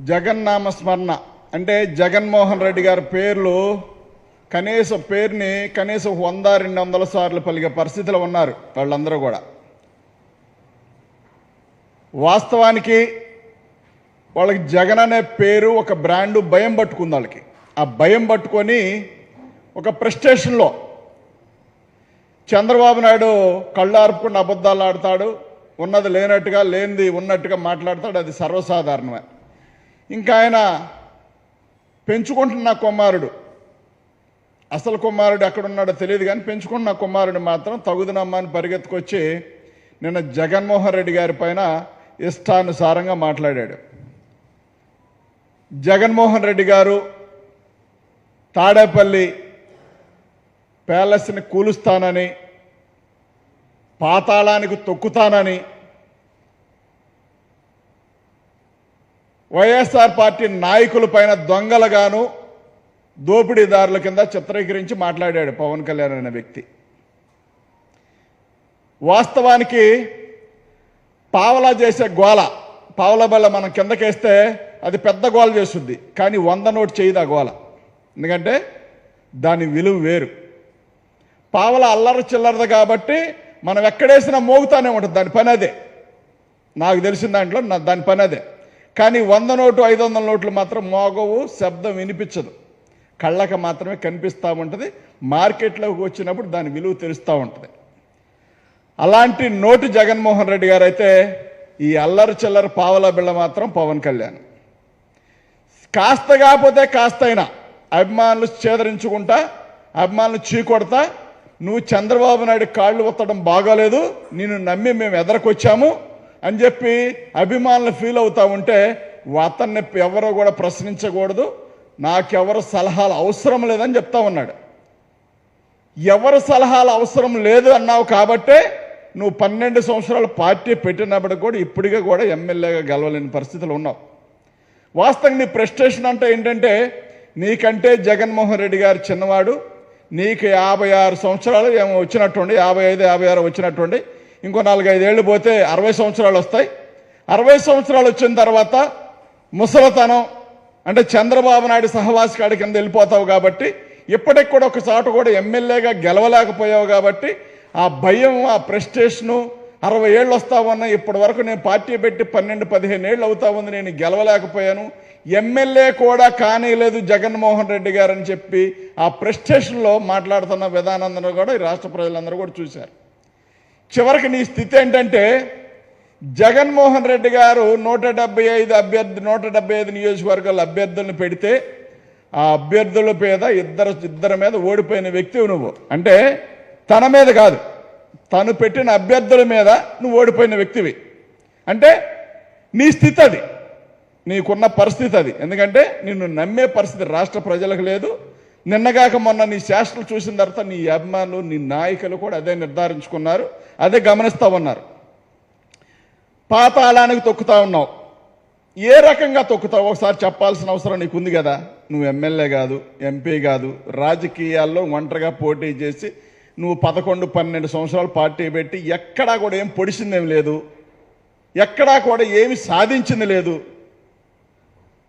జగన్నామస్మరణ అంటే జగన్మోహన్ రెడ్డి గారి పేర్లు కనీసం 100-200 సార్లు పలిగే పరిస్థితిలో ఉన్నారు వాళ్ళందరూ కూడా. వాస్తవానికి వాళ్ళకి జగన్ అనే పేరు ఒక బ్రాండు భయం పట్టుకుంది వాళ్ళకి. ఆ భయం పట్టుకొని ఒక ప్రెస్టేషన్లో చంద్రబాబు నాయుడు కళ్ళు ఆర్పుకున్న అబద్ధాలు ఆడతాడు, ఉన్నది లేనట్టుగా లేనిది ఉన్నట్టుగా మాట్లాడతాడు, అది సర్వసాధారణమే. ఇంకా ఆయన పెంచుకుంటున్న కుమారుడు, అసలు కుమారుడు ఎక్కడున్నాడో తెలియదు కానీ పెంచుకుంటున్న కుమారుడు మాత్రం తగుదనమ్మా అని పరిగెత్తుకొచ్చి నిన్న జగన్మోహన్ రెడ్డి గారి పైన ఇష్టానుసారంగా మాట్లాడాడు. జగన్మోహన్ రెడ్డి గారు తాడేపల్లి ప్యాలెస్ని కూలుస్తానని, పాతాళానికి తొక్కుతానని వైఎస్ఆర్ పార్టీ నాయకుల పైన దొంగలుగాను దోపిడీదారుల కింద చిత్రీకరించి మాట్లాడాడు పవన్ కళ్యాణ్ అనే వ్యక్తి. వాస్తవానికి పావలా చేసే గోల, పావలా బల్ల మనం కిందకేస్తే అది పెద్ద గోల చేస్తుంది, కానీ 100 నోటు చేయదు ఆ గోల. ఎందుకంటే దాని విలువ వేరు. పావల అల్లరి చిల్లరది కాబట్టి మనం ఎక్కడేసినా మోగుతానే ఉంటుంది, దాని పని అదే. నాకు తెలిసిన దాంట్లో దాని పని అదే. కానీ 100 నోటు 500 నోట్లు మాత్రం మోగవు, శబ్దం వినిపించదు, కళ్ళకు మాత్రమే కనిపిస్తూ ఉంటుంది. మార్కెట్లోకి వచ్చినప్పుడు దాని విలువ తెలుస్తూ ఉంటుంది. అలాంటి నోటు జగన్మోహన్ రెడ్డి గారు అయితే ఈ అల్లరి చిల్లర పావల బిళ్ళ మాత్రం పవన్ కళ్యాణ్. కాస్త కాకపోతే కాస్త అయినా అభిమానులు చేదరించుకుంటా, అభిమానులు చీకొడతా, నువ్వు చంద్రబాబు నాయుడు కాళ్ళు ఒత్తడం బాగోలేదు, నిన్ను నమ్మి మేము ఎదరకొచ్చాము అని చెప్పి అభిమానులు ఫీల్ అవుతా ఉంటే అతన్ని ఎవరో కూడా ప్రశ్నించకూడదు, నాకెవరు సలహాలు అవసరం లేదని చెప్తా ఉన్నాడు. ఎవరు సలహాలు అవసరం లేదు అన్నావు కాబట్టే నువ్వు 12 సంవత్సరాలు పార్టీ పెట్టినప్పటికి కూడా ఇప్పటికే కూడా ఎమ్మెల్యేగా గెలవలేని పరిస్థితులు ఉన్నావు. వాస్తవంగా నీ ప్రెస్టేషన్ అంటే ఏంటంటే, నీకంటే జగన్మోహన్ రెడ్డి గారు చిన్నవాడు, నీకు 56 సంవత్సరాలు ఏమో వచ్చినట్టుండి, 55, 56 వచ్చినట్టుండి, ఇంకో 4-5 ఏళ్ళు పోతే 60 సంవత్సరాలు వస్తాయి. 60 సంవత్సరాలు వచ్చిన తర్వాత ముసలతనం అంటే చంద్రబాబు నాయుడు సహవాసి కాడి కింద వెళ్ళిపోతావు కాబట్టి, ఇప్పటికి కూడా ఒక చోట కూడా ఎమ్మెల్యేగా గెలవలేకపోయావు కాబట్టి ఆ భయం, ఆ ప్రెస్టేషను, 60 ఏళ్ళు వస్తా ఉన్నాయి, ఇప్పటి వరకు నేను పార్టీ పెట్టి 12-15 ఏళ్ళు అవుతా ఉంది, నేను గెలవలేకపోయాను, ఎమ్మెల్యే కూడా కానీలేదు జగన్మోహన్ రెడ్డి గారు అని చెప్పి ఆ ప్రెస్టేషన్లో మాట్లాడుతున్న విధానంలో కూడా ఈ రాష్ట్ర ప్రజలందరూ కూడా చూశారు. చివరికి నీ స్థితి ఏంటంటే, జగన్మోహన్ రెడ్డి గారు 175 నియోజకవర్గాల అభ్యర్థులను పెడితే ఆ అభ్యర్థుల మీద ఇద్దరి మీద ఓడిపోయిన వ్యక్తివి నువ్వు. అంటే తన మీద కాదు, తను పెట్టిన అభ్యర్థుల మీద నువ్వు ఓడిపోయిన వ్యక్తివి. అంటే నీ స్థితి అది, నీకున్న పరిస్థితి అది. ఎందుకంటే నిన్ను నమ్మే పరిస్థితి రాష్ట్ర ప్రజలకు లేదు. నిన్నగాక మొన్న నీ శాస్త్రాలు చూసిన తర్వాత నీ అభిమానులు, నీ నాయకులు కూడా అదే నిర్ధారించుకున్నారు, అదే గమనిస్తూ ఉన్నారు. పాతాళానికి తొక్కుతా ఉన్నావు. ఏ రకంగా తొక్కుతావు ఒకసారి చెప్పాల్సిన అవసరం నీకుంది కదా. నువ్వు ఎమ్మెల్యే కాదు, ఎంపీ కాదు, రాజకీయాల్లో ఒంటరిగా పోటీ చేసి నువ్వు 11-12 సంవత్సరాలు పార్టీ పెట్టి ఎక్కడా కూడా ఏం పొడిచిందేం లేదు, ఎక్కడా కూడా ఏమి సాధించింది లేదు.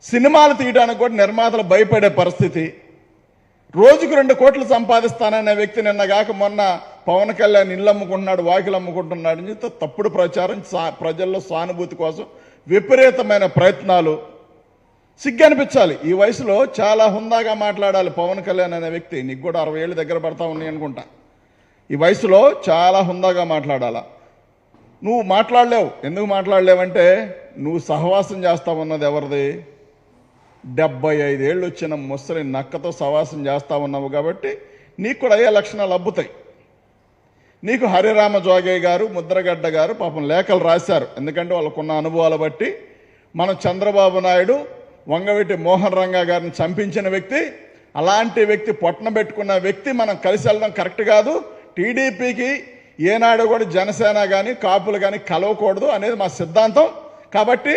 సినిమాలు తీయడానికి కూడా నిర్మాతలు భయపడే పరిస్థితి. రోజుకు 2 కోట్లు సంపాదిస్తాననే వ్యక్తి నిన్నగాక మొన్న పవన్ కళ్యాణ్ ఇళ్ళు అమ్ముకుంటున్నాడు, వాకిలు అమ్ముకుంటున్నాడు అని చెప్తే తప్పుడు ప్రచారం, ప్రజల్లో సానుభూతి కోసం విపరీతమైన ప్రయత్నాలు. సిగ్గు అనిపించాలి. ఈ వయసులో చాలా హుందాగా మాట్లాడాలి పవన్ కళ్యాణ్ అనే వ్యక్తి. నీకు కూడా 60 ఏళ్ళు దగ్గర పడతా ఉన్నాయి అనుకుంటా. ఈ వయసులో చాలా హుందాగా మాట్లాడాలా. నువ్వు మాట్లాడలేవు. ఎందుకు మాట్లాడలేవంటే నువ్వు సహవాసం చేస్తా ఉన్నది ఎవరిది? 75 ఏళ్ళు వచ్చిన ముసలి నక్కతో సహవాసం చేస్తా ఉన్నావు కాబట్టి నీకు కూడా అయ్యే లక్షణాలు అబ్బుతాయి. నీకు హరిరామ జోగయ్య గారు, ముద్రగడ్డ గారు పాపం లేఖలు రాశారు. ఎందుకంటే వాళ్ళకున్న అనుభవాలు బట్టి మనం చంద్రబాబు నాయుడు వంగవీటి మోహన్ రంగా గారిని చంపించిన వ్యక్తి, అలాంటి వ్యక్తి పొట్టన పెట్టుకున్న వ్యక్తి మనం కలిసి వెళ్ళడం కరెక్ట్ కాదు. టీడీపీకి ఏనాడు కూడా జనసేన కానీ కాపులు కానీ కలవకూడదు అనేది మా సిద్ధాంతం. కాబట్టి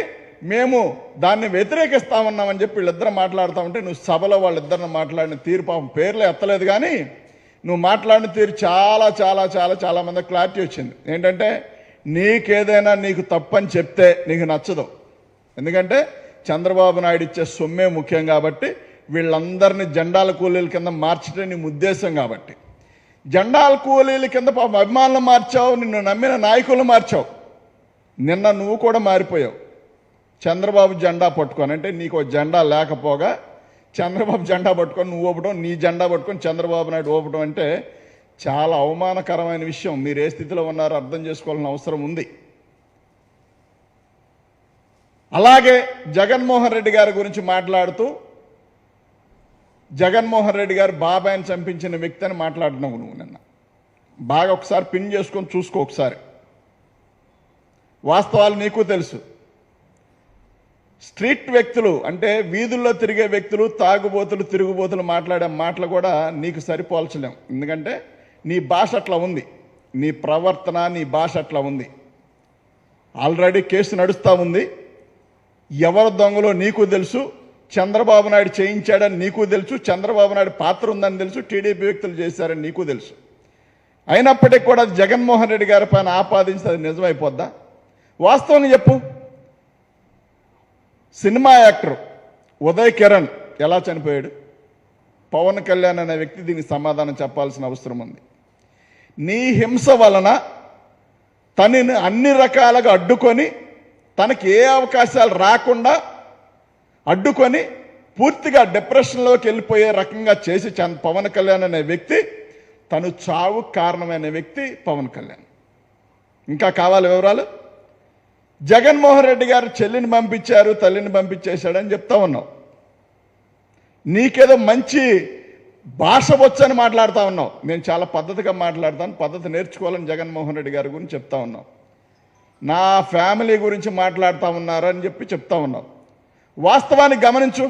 మేము దాన్ని వ్యతిరేకిస్తామన్నామని చెప్పి వీళ్ళిద్దరు మాట్లాడుతూ ఉంటే నువ్వు సభలో వాళ్ళిద్దరిని మాట్లాడిన తీరు, పాపం పేర్లు ఎత్తలేదు కానీ నువ్వు మాట్లాడిన తీరు చాలా చాలా చాలా చాలా మంది క్లారిటీ వచ్చింది. ఏంటంటే నీకేదైనా నీకు తప్పని చెప్తే నీకు నచ్చదు. ఎందుకంటే చంద్రబాబు నాయుడు ఇచ్చే సొమ్మే ముఖ్యం కాబట్టి వీళ్ళందరినీ జెండాల కూలీల కింద మార్చడం నీ ఉద్దేశం కాబట్టి జెండాల కూలీల కింద పాపం అభిమానులు మార్చావు, నిన్ను నమ్మిన నాయకులు మార్చావు. నిన్న నువ్వు కూడా మారిపోయావు. చంద్రబాబు జెండా పట్టుకొని, అంటే నీకు జెండా లేకపోగా చంద్రబాబు జెండా పట్టుకొని నువ్వు ఊపడం, నీ జెండా పట్టుకొని చంద్రబాబు నాయుడు ఊపడం అంటే చాలా అవమానకరమైన విషయం. మీరు ఏ స్థితిలో ఉన్నారో అర్థం చేసుకోవాల్సిన అవసరం ఉంది. అలాగే జగన్మోహన్ రెడ్డి గారి గురించి మాట్లాడుతూ జగన్మోహన్ రెడ్డి గారు బాబాయిని చంపించిన వ్యక్తి అని మాట్లాడినావు నువ్వు నిన్న. బాగా ఒకసారి పిన్ చేసుకొని చూసుకో ఒకసారి. వాస్తవాలు నీకు తెలుసు. స్ట్రీట్ వ్యక్తులు అంటే వీధుల్లో తిరిగే వ్యక్తులు, తాగుబోతులు, తిరుగుబోతులు మాట్లాడే మాటలు కూడా నీకు సరిపోల్చలేం. ఎందుకంటే నీ భాష అట్లా ఉంది, నీ ప్రవర్తన, నీ భాష అట్లా ఉంది. ఆల్రెడీ కేసు నడుస్తూ ఉంది. ఎవరు దొంగలో నీకు తెలుసు, చంద్రబాబు నాయుడు చేయించాడని నీకు తెలుసు, చంద్రబాబు నాయుడు పాత్ర ఉందని తెలుసు, టీడీపీ వ్యక్తులు చేశారని నీకు తెలుసు. అయినప్పటికీ కూడా జగన్మోహన్ రెడ్డి గారి పైన ఆపాదించి అది నిజమైపోద్దా? వాస్తవంగా చెప్పు. సినిమా యాక్టర్ ఉదయ్ కిరణ్ ఎలా చనిపోయాడు? పవన్ కళ్యాణ్ అనే వ్యక్తి దీనికి సమాధానం చెప్పాల్సిన అవసరం ఉంది. నీ హింస వలన తనని అన్ని రకాలుగా అడ్డుకొని, తనకి ఏ అవకాశాలు రాకుండా అడ్డుకొని పూర్తిగా డిప్రెషన్లోకి వెళ్ళిపోయే రకంగా చేసి పవన్ కళ్యాణ్ అనే వ్యక్తి, తను చావు కారణమైన వ్యక్తి పవన్ కళ్యాణ్. ఇంకా కావాలి వివరాలు? జగన్మోహన్ రెడ్డి గారు చెల్లిని పంపించారు, తల్లిని పంపించేశాడని చెప్తా ఉన్నావు. నీకేదో మంచి భాష వచ్చని మాట్లాడుతూ ఉన్నావు. నేను చాలా పద్ధతిగా మాట్లాడతాను, పద్ధతి నేర్చుకోవాలని జగన్మోహన్ రెడ్డి గారి గురించి చెప్తా ఉన్నావు. నా ఫ్యామిలీ గురించి మాట్లాడుతూ ఉన్నారని చెప్పి చెప్తా ఉన్నావు. వాస్తవాన్ని గమనించు.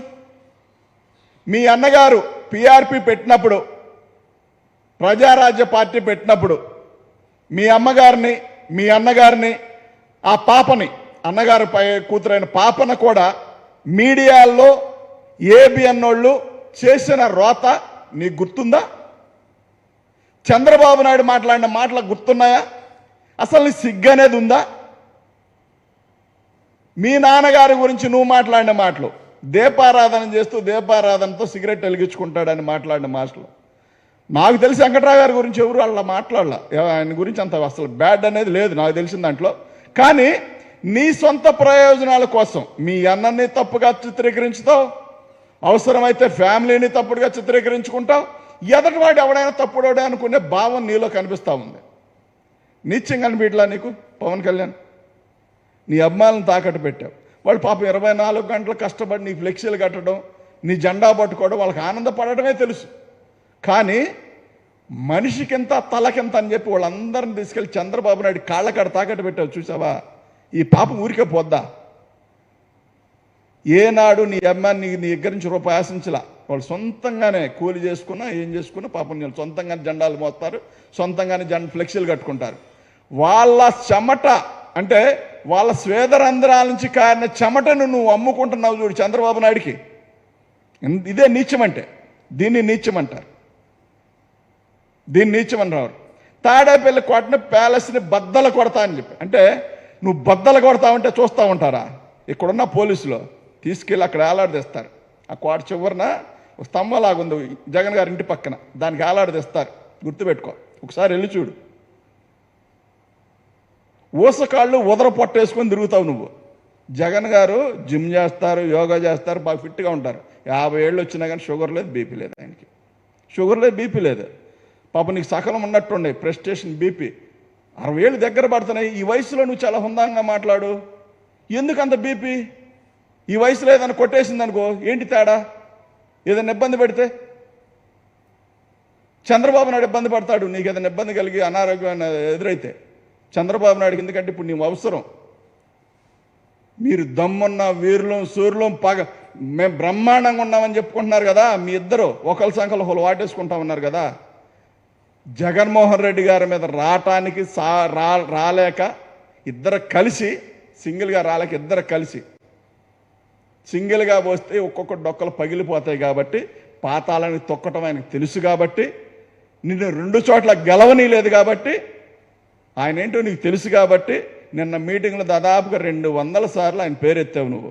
మీ అన్నగారు పిఆర్పి పెట్టినప్పుడు, ప్రజారాజ్య పార్టీ పెట్టినప్పుడు మీ అమ్మగారిని, మీ అన్నగారిని, ఆ పాపని, అన్నగారు కూతురైన పాపను కూడా మీడియాల్లో ఏబిఎన్ వాళ్ళు చేసిన రోత నీకు గుర్తుందా? చంద్రబాబు నాయుడు మాట్లాడిన మాటలు గుర్తున్నాయా? అసలు నీ సిగ్గు అనేది ఉందా? మీ నాన్నగారి గురించి నువ్వు మాట్లాడిన మాటలు, దీపారాధన చేస్తూ దీపారాధనతో సిగరెట్ వెలిగించుకుంటాడని మాట్లాడిన మాటలు. నాకు తెలిసి వెంకట్రావు గారి గురించి ఎవరు అలా మాట్లాడాల. ఆయన గురించి అంత అసలు బ్యాడ్ అనేది లేదు నాకు తెలిసిన దాంట్లో. కానీ నీ సొంత ప్రయోజనాల కోసం మీ అన్నని తప్పుగా చిత్రీకరించుతావు, అవసరమైతే ఫ్యామిలీని తప్పుడుగా చిత్రీకరించుకుంటావు. ఎదటివాడు ఎవడైనా తప్పుడోడే అనుకునే భావం నీలో కనిపిస్తూ ఉంది. నీత్యం కనిపించలా నీకు పవన్ కళ్యాణ్? నీ అభిమానులను తాకట్టు పెట్టావు. వాళ్ళు పాపం 24 గంటలు కష్టపడి నీ ఫ్లెక్సీలు కట్టడం, నీ జెండా పట్టుకోవడం, వాళ్ళకి ఆనందపడటమే తెలుసు. కానీ మనిషికింత తలకింత అని చెప్పి వాళ్ళందరిని తీసుకెళ్ళి చంద్రబాబు నాయుడు కాళ్ళకాడ తాకట్టు పెట్టావు. చూసావా? ఈ పాపం ఊరికే పోద్దా? ఏనాడు నీ అమ్మాయిని నీ దగ్గర నుంచి రూపాయి ఆశించలా. వాళ్ళు సొంతంగానే కూలి చేసుకున్నా ఏం చేసుకున్నా పాపం నేను సొంతంగానే జెండాలు మోస్తారు, సొంతంగానే ఫ్లెక్సీలు కట్టుకుంటారు. వాళ్ళ చెమట అంటే వాళ్ళ స్వేదరంధ్రాల నుంచి కారిన చెమటను నువ్వు అమ్ముకుంటున్నావు చూడు చంద్రబాబు నాయుడికి. ఇదే నీచం అంటే. దీన్ని నీచం అంటారు. దీన్ని నీచం అంటారు. తాడేపల్లి కొట్టిన ప్యాలెస్ని బద్దలు కొడతా అని చెప్పి, అంటే నువ్వు బద్దలు కొడతావంటే చూస్తూ ఉంటారా? ఇక్కడున్న పోలీసులు తీసుకెళ్ళి అక్కడ ఏలాడదీస్తారు. ఆ కోట చివరిన ఒక స్తంభంలాగుంది జగన్ గారి ఇంటి పక్కన, దానికి ఏలాడదీస్తారు. గుర్తుపెట్టుకో, ఒకసారి వెళ్ళి చూడు. ఊసకాళ్ళు ఉదర పొట్టేసుకొని తిరుగుతావు నువ్వు. జగన్ గారు జిమ్ చేస్తారు, యోగా చేస్తారు, బాగా ఫిట్గా ఉంటారు. 50 ఏళ్ళు వచ్చినా కానీ షుగర్ లేదు, బీపీ లేదు. ఆయనకి షుగర్ లేదు, బీపీ లేదు. పాప నీకు సకలం ఉన్నట్టుండే ప్రెస్టేషన్, బీపీ. 60 ఏళ్ళు దగ్గర పడుతున్నాయి. ఈ వయసులో నువ్వు చాలా హుందాంగా మాట్లాడు. ఎందుకంత బీపీ? ఈ వయసులో ఏదైనా కొట్టేసింది అనుకో, ఏంటి తేడా? ఏదైనా ఇబ్బంది పెడితే చంద్రబాబు నాయుడు ఇబ్బంది పడతాడు. నీకు ఏదైనా ఇబ్బంది కలిగి అనారోగ్యం ఎదురైతే చంద్రబాబు నాయుడుకి. ఎందుకంటే ఇప్పుడు నీవు అవసరం. మీరు దమ్మున్న వీరులం, సూర్యులం, మేము బ్రహ్మాండంగా ఉన్నామని చెప్పుకుంటున్నారు కదా. మీ ఇద్దరు ఒకరి సంఖ్యలో ఒకరు వాటేసుకుంటా ఉన్నారు కదా. జగన్మోహన్ రెడ్డి గారి మీద రావటానికి రాలేక ఇద్దరు కలిసి, సింగిల్గా రాలేక ఇద్దరు కలిసి సింగిల్గా పోస్తే ఒక్కొక్క డొక్కలు పగిలిపోతాయి కాబట్టి పాతాలని తొక్కటం ఆయనకు తెలుసు కాబట్టి, నిన్ను 2 చోట్ల గెలవనీ లేదు కాబట్టి, ఆయన ఏంటో నీకు తెలుసు కాబట్టి నిన్న మీటింగ్లో దాదాపుగా 200 సార్లు ఆయన పేరెత్తావు నువ్వు.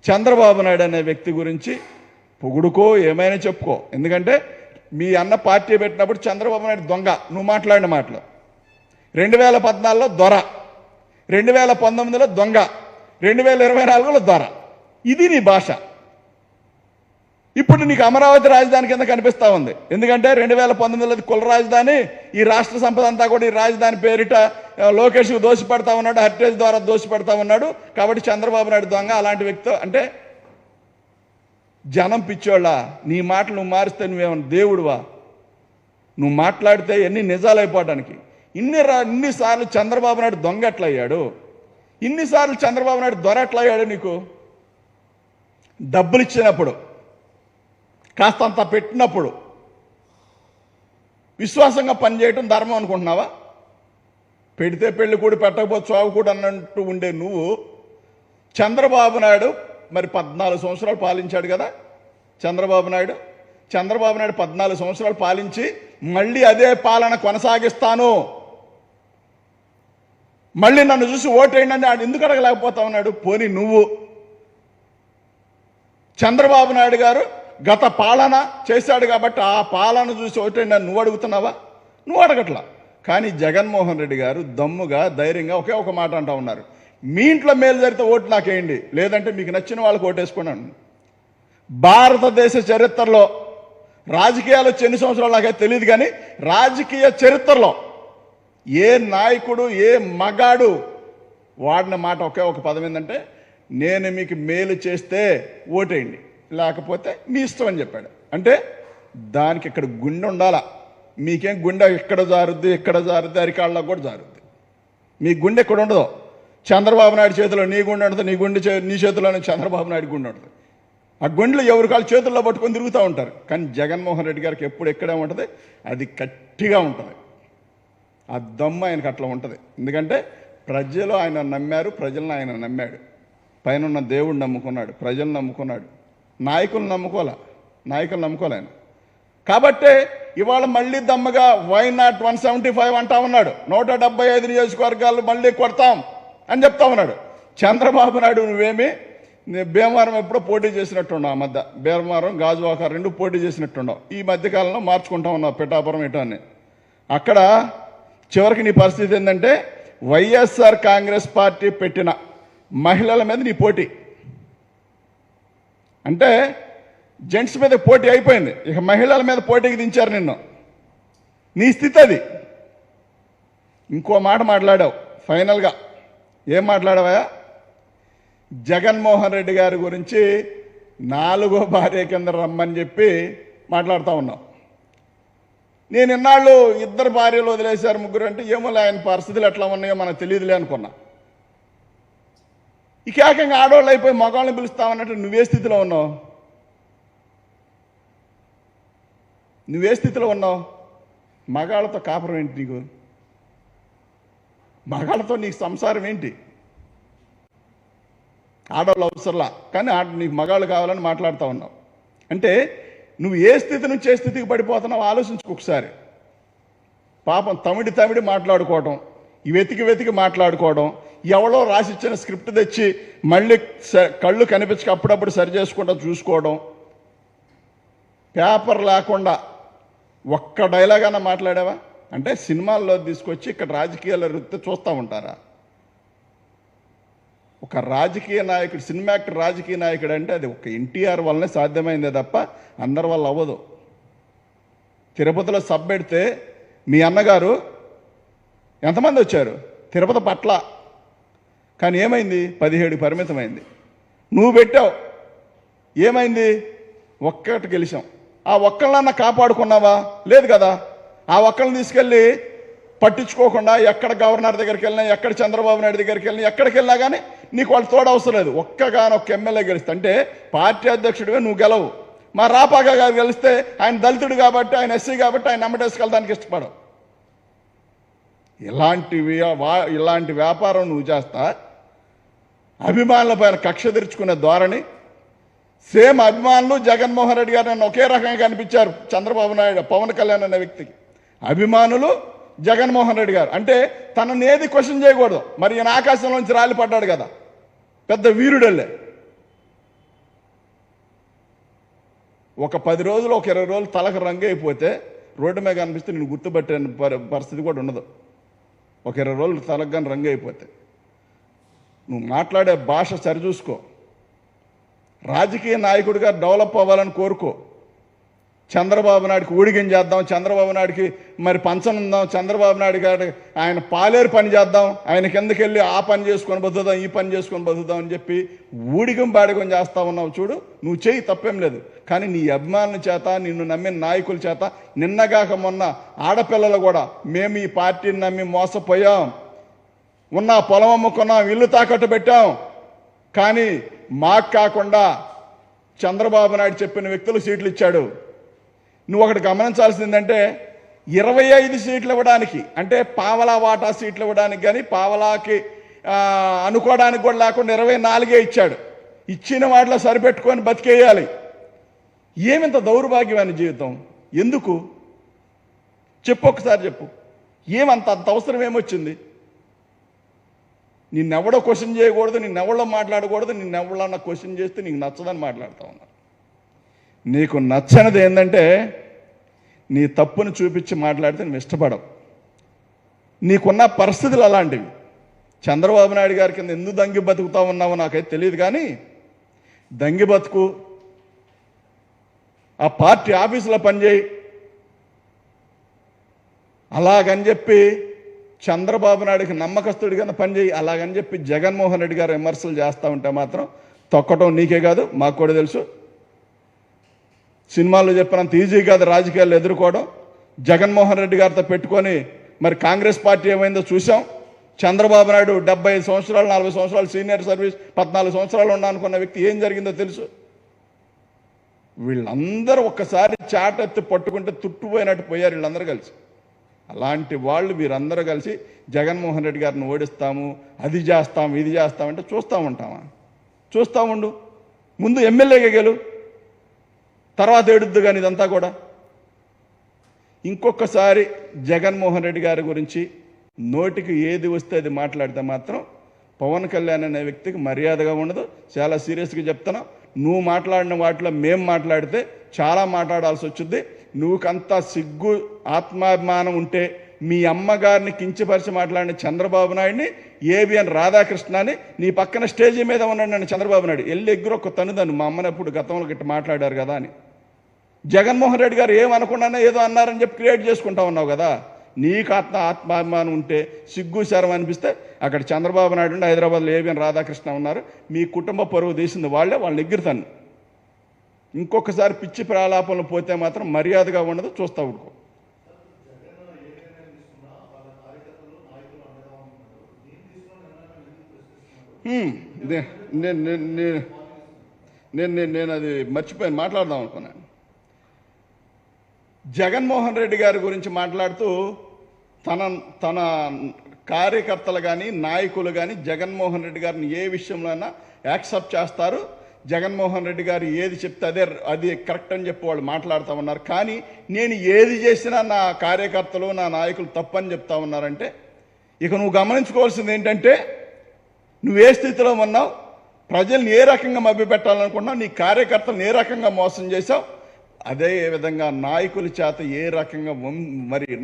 చంద్రబాబు నాయుడు అనే వ్యక్తి గురించి పొగుడుకో ఏమైనా చెప్పుకో, ఎందుకంటే మీ అన్న పార్టీ పెట్టినప్పుడు చంద్రబాబు నాయుడు దొంగ, నువ్వు మాట్లాడిన మాటలు 2014లో దొర, 2019లో దొంగ, 2024లో దొర. ఇది నీ భాష. ఇప్పుడు నీకు అమరావతి రాజధాని కింద కనిపిస్తూ ఉంది. ఎందుకంటే 2019లో కుల రాజధాని, ఈ రాష్ట్ర సంపద అంతా కూడా ఈ రాజధాని పేరిట లోకేష్కు దోషిపెడతా ఉన్నాడు, హెరిటేజ్ ద్వారా దోషిపెడతా ఉన్నాడు. కాబట్టి చంద్రబాబు నాయుడు దొంగ. అలాంటి వ్యక్తి అంటే జనం పిచ్చోళ్ళ. నీ మాటలు నువ్వు మారిస్తే నువ్వేమన్నా దేవుడువా? నువ్వు మాట్లాడితే ఎన్ని నిజాలు అయిపోవడానికి. ఇన్నిసార్లు చంద్రబాబు నాయుడు దొంగ ఎట్లయ్యాడు, ఇన్నిసార్లు చంద్రబాబు నాయుడు దొర ఎట్లయ్యాడు? నీకు డబ్బులు ఇచ్చినప్పుడు, కాస్తంత పెట్టినప్పుడు విశ్వాసంగా పనిచేయటం ధర్మం అనుకుంటున్నావా? పెడితే పెళ్లి కూడా పెట్టకపోతే చావు కూడా అన్నట్టు ఉండే నువ్వు చంద్రబాబు నాయుడు మరి 14 సంవత్సరాలు పాలించాడు కదా. చంద్రబాబు నాయుడు 14 సంవత్సరాలు పాలించి మళ్ళీ అదే పాలన కొనసాగిస్తాను, మళ్ళీ నన్ను చూసి ఓటేయండి అని ఆయన ఎందుకు అడగలేకపోతా ఉన్నాడు? పోనీ నువ్వు చంద్రబాబు నాయుడు గారు గత పాలన చేశాడు కాబట్టి ఆ పాలన చూసి ఓటేయండి అని నువ్వు అడుగుతున్నావా? నువ్వు అడగట్లా. కానీ జగన్మోహన్ రెడ్డి గారు దమ్ముగా ధైర్యంగా ఒకే ఒక మాట అంటా ఉన్నారు, మీ ఇంట్లో మేలు జరిగితే ఓటు నాకేయండి, లేదంటే మీకు నచ్చిన వాళ్ళకి ఓటేసుకున్నాను. భారతదేశ చరిత్రలో రాజకీయాలు వచ్చి ఎన్ని సంవత్సరాలు నాకైతే తెలియదు, కానీ రాజకీయ చరిత్రలో ఏ నాయకుడు ఏ మగాడు వాడిన మాట ఒకే ఒక పదం ఏంటంటే, నేను మీకు మేలు చేస్తే ఓటేయండి, లేకపోతే మీ ఇష్టం అని చెప్పాడు. అంటే దానికి ఇక్కడ గుండె ఉండాలా. మీకేం గుండె ఎక్కడ జారుద్ది, అరికాళ్ళలో కూడా జారుద్ది. మీ గుండె ఎక్కడ ఉండదు. చంద్రబాబు నాయుడు చేతిలో నీ గుండె ఉంటుంది, నీ చేతిలోనే చంద్రబాబు నాయుడు గుండె ఉంటుంది. ఆ గుండెలు ఎవరి కాళ్ళు చేతుల్లో పట్టుకొని తిరుగుతూ ఉంటారు. కానీ జగన్మోహన్ రెడ్డి గారికి ఎప్పుడు ఎక్కడే ఉంటుంది, అది గట్టిగా ఉంటుంది. ఆ దమ్ము ఆయనకు అట్లా ఉంటుంది. ఎందుకంటే ప్రజలు ఆయన నమ్మారు, ప్రజలను ఆయన నమ్మాడు. పైన ఉన్న దేవుడు నమ్ముకున్నాడు, ప్రజలు నమ్ముకున్నాడు, నాయకులు నమ్ముకోలే ఆయన. కాబట్టే ఇవాళ మళ్ళీ దమ్మగా వై నాట్ 175 అంటా ఉన్నాడు. 175 నియోజకవర్గాలు మళ్ళీ కొడతాం అని చెప్తా ఉన్నాడు. చంద్రబాబు నాయుడు నువ్వేమి భీమవరం ఎప్పుడో పోటీ చేసినట్టున్నావు. ఆ మధ్య భీమవరం, గాజువాక 2 పోటీ చేసినట్టున్నావు. ఈ మధ్యకాలంలో మార్చుకుంటా ఉన్నావు పిఠాపురం ఇటో అని. అక్కడ చివరికి నీ పరిస్థితి ఏంటంటే వైఎస్ఆర్ కాంగ్రెస్ పార్టీ పెట్టిన మహిళల మీద నీ పోటీ. అంటే జెంట్స్ మీద పోటీ అయిపోయింది, ఇక మహిళల మీద పోటీకి దించారు నిన్ను. నీ స్థితి అది. ఇంకో మాట మాట్లాడావు ఫైనల్గా. ఏం మాట్లాడావా? జగన్మోహన్ రెడ్డి గారి గురించి 4వ భార్య కింద రమ్మని చెప్పి మాట్లాడుతూ ఉన్నావు. నేను ఇన్నాళ్ళు 2 భార్యలు వదిలేశారు, 3 అంటే ఏమో ఆయన పరిస్థితులు ఎట్లా ఉన్నాయో మనకు తెలియదులే అనుకున్నా. ఇక ఏకంగా ఆడవాళ్ళు అయిపోయి మగవాళ్ళని పిలుస్తామన్నట్టు నువ్వే స్థితిలో ఉన్నావు? మగాళ్ళతో కాపురం ఏంటి నీకు? మగాళ్ళతో నీకు సంసారం ఏంటి? ఆడవాళ్ళు అవసరంలా, కానీ నీకు మగాళ్ళు కావాలని మాట్లాడుతూ ఉన్నావు. అంటే నువ్వు ఏ స్థితి నుంచి ఏ స్థితికి పడిపోతున్నావు ఆలోచించుకో ఒకసారి. పాపం తమిడి మాట్లాడుకోవడం, వెతికి మాట్లాడుకోవడం, ఎవరో రాసిచ్చిన స్క్రిప్ట్ తెచ్చి మళ్ళీ కళ్ళు కనిపించక అప్పుడప్పుడు సరి చేసుకుంటూ చూసుకోవడం, పేపర్ లేకుండా ఒక్క డైలాగ్ అన్నా మాట్లాడావా? అంటే సినిమాల్లో తీసుకొచ్చి ఇక్కడ రాజకీయాల వృత్తి చూస్తూ ఉంటారా? ఒక రాజకీయ నాయకుడు, సినిమా యాక్టర్ రాజకీయ నాయకుడు అంటే అది ఒక ఎన్టీఆర్ వల్లనే సాధ్యమైందే తప్ప అందరి వల్ల అవ్వదు. తిరుపతిలో సబ్ పెడితే మీ అన్నగారు ఎంతమంది వచ్చారు? తిరుపతి పట్ల. కానీ ఏమైంది? 17 పరిమితమైంది. నువ్వు పెట్టావు, ఏమైంది? ఒక్కటి గెలిచాం. ఆ ఒక్కళ్ళన్నా కాపాడుకున్నావా? లేదు కదా. ఆ ఒక్కళ్ళని తీసుకెళ్ళి పట్టించుకోకుండా ఎక్కడ గవర్నర్ దగ్గరికి వెళ్ళినా, ఎక్కడ చంద్రబాబు నాయుడు దగ్గరికి వెళ్ళినా, ఎక్కడికి వెళ్ళినా కానీ నీకు వాళ్ళు తోడవసరం లేదు. ఒక్క ఎమ్మెల్యే గెలిస్తే అంటే పార్టీ అధ్యక్షుడివే నువ్వు గెలవు. మా రాపాక గారు గెలిస్తే ఆయన దళితుడు కాబట్టి, ఆయన ఎస్సీ కాబట్టి ఆయన నమ్మటేసుకెళ్ళడానికి ఇష్టపడవు. ఇలాంటి వ్యాపారం నువ్వు చేస్తా. అభిమానుల పైన కక్ష తెరుచుకునే ధోరణి. సేమ్ అభిమానులు జగన్మోహన్ రెడ్డి గారు నన్ను ఒకే రకంగా కనిపించారు. చంద్రబాబు నాయుడు, పవన్ కళ్యాణ్ అనే వ్యక్తికి అభిమానులు జగన్మోహన్ రెడ్డి గారు అంటే తనని ఏది క్వశ్చన్ చేయకూడదు. మరి ఈయన ఆకాశంలోంచి రాలిపడ్డాడు కదా, పెద్ద వీరుడల్లే. ఒక 10 రోజులు ఒక 20 రోజులు తలకు రంగు అయిపోతే రోడ్డు మీద కనిపిస్తే నేను గుర్తుపట్టే పరిస్థితి కూడా ఉండదు. ఒక 20 రోజులు తలకు కానీ రంగు అయిపోతే నువ్వు మాట్లాడే భాష సరిచూసుకో. రాజకీయ నాయకుడిగా డెవలప్ అవ్వాలని కోరుకో. చంద్రబాబు నాయుడికి ఊడిగం చేద్దాం, చంద్రబాబు నాయుడికి మరి పంచనుందాం, చంద్రబాబు నాయుడు గారి ఆయన పాలేరు పని చేద్దాం, ఆయన కిందకెళ్ళి ఆ పని చేసుకొని బతుకుదాం, ఈ పని చేసుకొని బతుకుదాం అని చెప్పి ఊడిగం బాడిగం చేస్తా ఉన్నావు చూడు. నువ్వు చేయి, తప్పేం లేదు. కానీ నీ అభిమానుల చేత, నిన్ను నమ్మిన నాయకుల చేత నిన్నగాక మొన్న ఆడపిల్లలు కూడా మేము ఈ పార్టీని నమ్మి మోసపోయాం, ఉన్న పొలం అమ్ముకున్నాం, ఇల్లు తాకట్టు పెట్టాం, కానీ మాకు కాకుండా చంద్రబాబు నాయుడు చెప్పిన వ్యక్తులు సీట్లు ఇచ్చాడు. నువ్వు ఒకటి గమనించాల్సిందంటే 25 సీట్లు ఇవ్వడానికి, అంటే పావలా వాటా సీట్లు ఇవ్వడానికి కానీ పావలాకి అనుకోవడానికి కూడా లేకుండా 24 ఇచ్చాడు. ఇచ్చిన వాటిలో సరిపెట్టుకొని బతికేయాలి. ఏమింత దౌర్భాగ్యమైన జీవితం? ఎందుకు చెప్పు, ఒక్కసారి చెప్పు. ఏమంత అవసరం ఏమొచ్చింది? నిన్నెవడో క్వశ్చన్ చేయకూడదు, నిన్నెవడో మాట్లాడకూడదు, నిన్నెవడన్నా క్వశ్చన్ చేస్తే నీకు నచ్చదని మాట్లాడుతూ ఉన్నారు. నీకు నచ్చనిది ఏంటంటే నీ తప్పును చూపించి మాట్లాడితే నువ్వు ఇష్టపడవు. నీకున్న పరిస్థితులు అలాంటివి. చంద్రబాబు నాయుడు గారి కింద ఎందుకు దంగి బతుకుతా ఉన్నావో నాకైతే తెలియదు, కానీ దంగి బతుకు, ఆ పార్టీ ఆఫీసులో పనిచేయి. అలాగని చెప్పి చంద్రబాబు నాయుడికి నమ్మకస్తుడి కింద పనిచేయి. అలాగని చెప్పి జగన్మోహన్ రెడ్డి గారు విమర్శలు చేస్తూ ఉంటే మాత్రం తొక్కటం నీకే కాదు, మాకు కూడా తెలుసు. సినిమాల్లో చెప్పినంత ఈజీ కాదు రాజకీయాలు ఎదుర్కోవడం. జగన్మోహన్ రెడ్డి గారితో పెట్టుకొని మరి కాంగ్రెస్ పార్టీ ఏమైందో చూసాం. చంద్రబాబు నాయుడు 75 సంవత్సరాలు, 40 సంవత్సరాలు సీనియర్ సర్వీస్, 14 సంవత్సరాలు ఉన్నానుకున్న వ్యక్తి ఏం జరిగిందో తెలుసు. వీళ్ళందరూ ఒక్కసారి చాటెత్తి పట్టుకుంటే తుట్టుపోయినట్టు పోయారు వీళ్ళందరూ కలిసి. అలాంటి వాళ్ళు వీరందరూ కలిసి జగన్మోహన్ రెడ్డి గారిని ఓడిస్తాము, అది చేస్తాం, ఇది చేస్తామంటే చూస్తూ ఉంటామా? చూస్తూ ఉండు. ముందు ఎమ్మెల్యేగా గెలు, తర్వాత ఏడుద్దు. కానీ ఇదంతా కూడా ఇంకొకసారి జగన్మోహన్ రెడ్డి గారి గురించి నోటికి ఏది వస్తే అది మాట్లాడితే మాత్రం పవన్ కళ్యాణ్ అనే వ్యక్తికి మర్యాదగా ఉండదు. చాలా సీరియస్గా చెప్తున్నా. నువ్వు మాట్లాడిన వాటిలో మేము మాట్లాడితే చాలా మాట్లాడాల్సి వచ్చింది. నువ్వుకంతా సిగ్గు, ఆత్మాభిమానం ఉంటే మీ అమ్మగారిని కించపరిచి మాట్లాడిన చంద్రబాబు నాయుడిని, ఏబిఎన్ రాధాకృష్ణని నీ పక్కన స్టేజీ మీద ఉన్నాడు చంద్రబాబు నాయుడు, వెళ్ళి ఎగ్గురు ఒక తనుదాను మా అమ్మని ఎప్పుడు గతంలో గిట్ట మాట్లాడారు కదా అని. జగన్మోహన్ రెడ్డి గారు ఏమనుకున్నానో ఏదో అన్నారని చెప్పి క్రియేట్ చేసుకుంటా ఉన్నావు కదా. నీకు ఆత్మాభిమానం ఉంటే, సిగ్గు శరం అనిపిస్తే అక్కడ చంద్రబాబు నాయుడు ఉండి హైదరాబాద్లో ఏబిఎన్ రాధాకృష్ణ ఉన్నారు. మీ కుటుంబ పరువు తీసింది వాళ్ళని ఎగ్గురుతాను. ఇంకొకసారి పిచ్చి ప్రలాపనలు పోతే మాత్రం మర్యాదగా ఉండదు, చూస్తా ఊరుకో. నేను అది మర్చిపోయాను, మాట్లాడదాం అనుకున్నాను. జగన్మోహన్ రెడ్డి గారి గురించి మాట్లాడుతూ తన కార్యకర్తలు కానీ నాయకులు కానీ జగన్మోహన్ రెడ్డి గారిని ఏ విషయంలోనైనా యాక్సెప్ట్ చేస్తారు. జగన్మోహన్ రెడ్డి గారు ఏది చెప్తే అది కరెక్ట్ అని చెప్పి వాళ్ళు మాట్లాడుతూ ఉన్నారు. కానీ నేను ఏది చేసినా నా కార్యకర్తలు, నా నాయకులు తప్పని చెప్తా ఉన్నారంటే ఇక నువ్వు గమనించుకోవాల్సింది ఏంటంటే నువ్వు ఏ స్థితిలో ఉన్నావు, ప్రజల్ని ఏ రకంగా మభ్యపెట్టాలనుకున్నావు, నీ కార్యకర్తలను ఏ రకంగా మోసం చేశావు, అదే విధంగా నాయకుల చేత ఏ రకంగా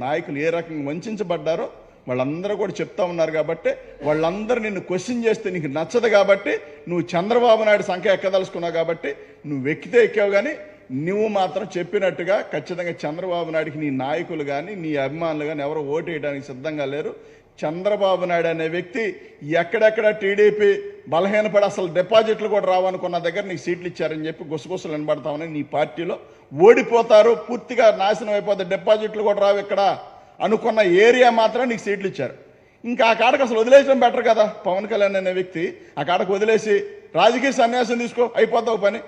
నాయకులు ఏ రకంగా వంచబడ్డారో వాళ్ళందరూ కూడా చెప్తా ఉన్నారు. కాబట్టి వాళ్ళందరూ నిన్ను క్వశ్చన్ చేస్తే నీకు నచ్చదు. కాబట్టి నువ్వు చంద్రబాబు నాయుడు సంఖ్య ఎక్కదలుచుకున్నావు. కాబట్టి నువ్వు ఎక్కితే ఎక్కావు, కానీ నువ్వు మాత్రం చెప్పినట్టుగా ఖచ్చితంగా చంద్రబాబు నాయుడికి నీ నాయకులు కానీ నీ అభిమానులు కానీ ఎవరు ఓటు వేయడానికి సిద్ధంగా లేరు. చంద్రబాబు నాయుడు అనే వ్యక్తి ఎక్కడెక్కడ టీడీపీ బలహీనపడి అసలు డిపాజిట్లు కూడా రావనుకున్న దగ్గర నీకు సీట్లు ఇచ్చారని చెప్పి గుసగుసలు వినబడతామని నీ పార్టీలో ఓడిపోతారు, పూర్తిగా నాశనం అయిపోతారు, డిపాజిట్లు కూడా రావు ఇక్కడ అనుకున్న ఏరియా మాత్రం నీకు సీట్లు ఇచ్చారు. ఇంకా ఆ కాడకు అసలు వదిలేయడం బెటర్ కదా. పవన్ కళ్యాణ్ అనే వ్యక్తి ఆ కాడకు వదిలేసి రాజకీయ సన్యాసం తీసుకో, అయిపోతావు పని.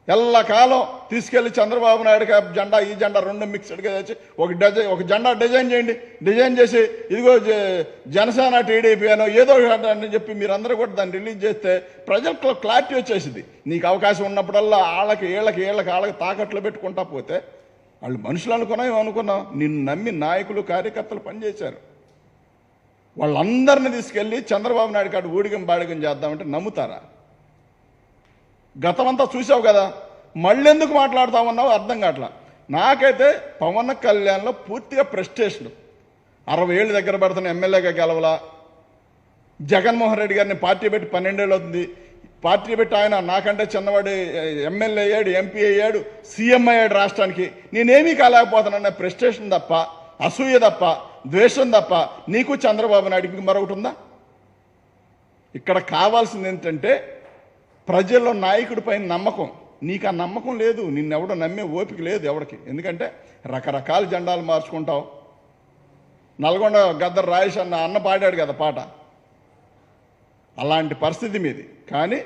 ఎల్లకాలం తీసుకెళ్లి చంద్రబాబు నాయుడుకి జెండా, ఈ జెండా రెండు మిక్స్డ్గా చేసి ఒక జెండా డిజైన్ చేయండి. డిజైన్ చేసి ఇదిగో జనసేన టీడీపీ అనో ఏదో అని చెప్పి మీరందరూ కూడా దాన్ని రిలీజ్ చేస్తే ప్రజలకు క్లారిటీ వచ్చేసింది. నీకు అవకాశం ఉన్నప్పుడల్లా వాళ్ళకి తాకట్లు పెట్టుకుంటా పోతే వాళ్ళు మనుషులు అనుకున్నాం, ఏమనుకున్నాం, నిన్ను నమ్మి నాయకులు కార్యకర్తలు పనిచేశారు. వాళ్ళందరినీ తీసుకెళ్ళి చంద్రబాబు నాయుడు కాడు ఊడిగం బాడిగం చేద్దామంటే నమ్ముతారా? గతమంతా చూసావు కదా. మళ్ళీ ఎందుకు మాట్లాడుతా ఉన్నావు అర్థం కావట్లా. నాకైతే పవన్ కళ్యాణ్లో పూర్తిగా ప్రెస్టేషన్. 60 ఏళ్ళు దగ్గర పడుతున్న ఎమ్మెల్యేగా గెలవలా. జగన్మోహన్ రెడ్డి గారిని పార్టీ పెట్టి 12 ఏళ్ళు అవుతుంది. పార్టీ పెట్టి ఆయన నాకంటే చిన్నవాడు ఎమ్మెల్యే అయ్యాడు, ఎంపీ అయ్యాడు, సీఎం అయ్యాడు రాష్ట్రానికి. నేనేమీ కాలేకపోతున్నాను. ప్రెస్టేషన్ తప్ప, అసూయ తప్ప, ద్వేషం తప్ప నీకు చంద్రబాబు నాయుడికి మరొకటి ఉందా? ఇక్కడ కావాల్సింది ఏంటంటే ప్రజల్లో నాయకుడి పైన నమ్మకం. నీకు ఆ నమ్మకం లేదు. నిన్నెవడో నమ్మే ఓపిక లేదు ఎవరికి. ఎందుకంటే రకరకాల జెండాలు మార్చుకుంటావు. నల్గొండ గద్దర్ రాయేష్ అన్న పాడాడు కదా పాట, అలాంటి పరిస్థితి మీది. కానీ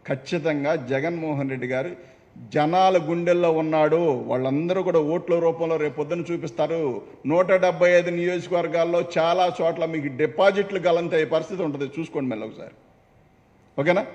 ఖచ్చితంగా జగన్మోహన్ రెడ్డి గారు జనాల గుండెల్లో ఉన్నాడు. వాళ్ళందరూ కూడా ఓట్ల రూపంలో రేపు పొద్దున చూపిస్తారు. 175 నియోజకవర్గాల్లో చాలా చోట్ల మీకు డిపాజిట్లు గలంతే పరిస్థితి ఉంటుంది. చూసుకోండి మళ్ళీ ఒకసారి. ఓకేనా?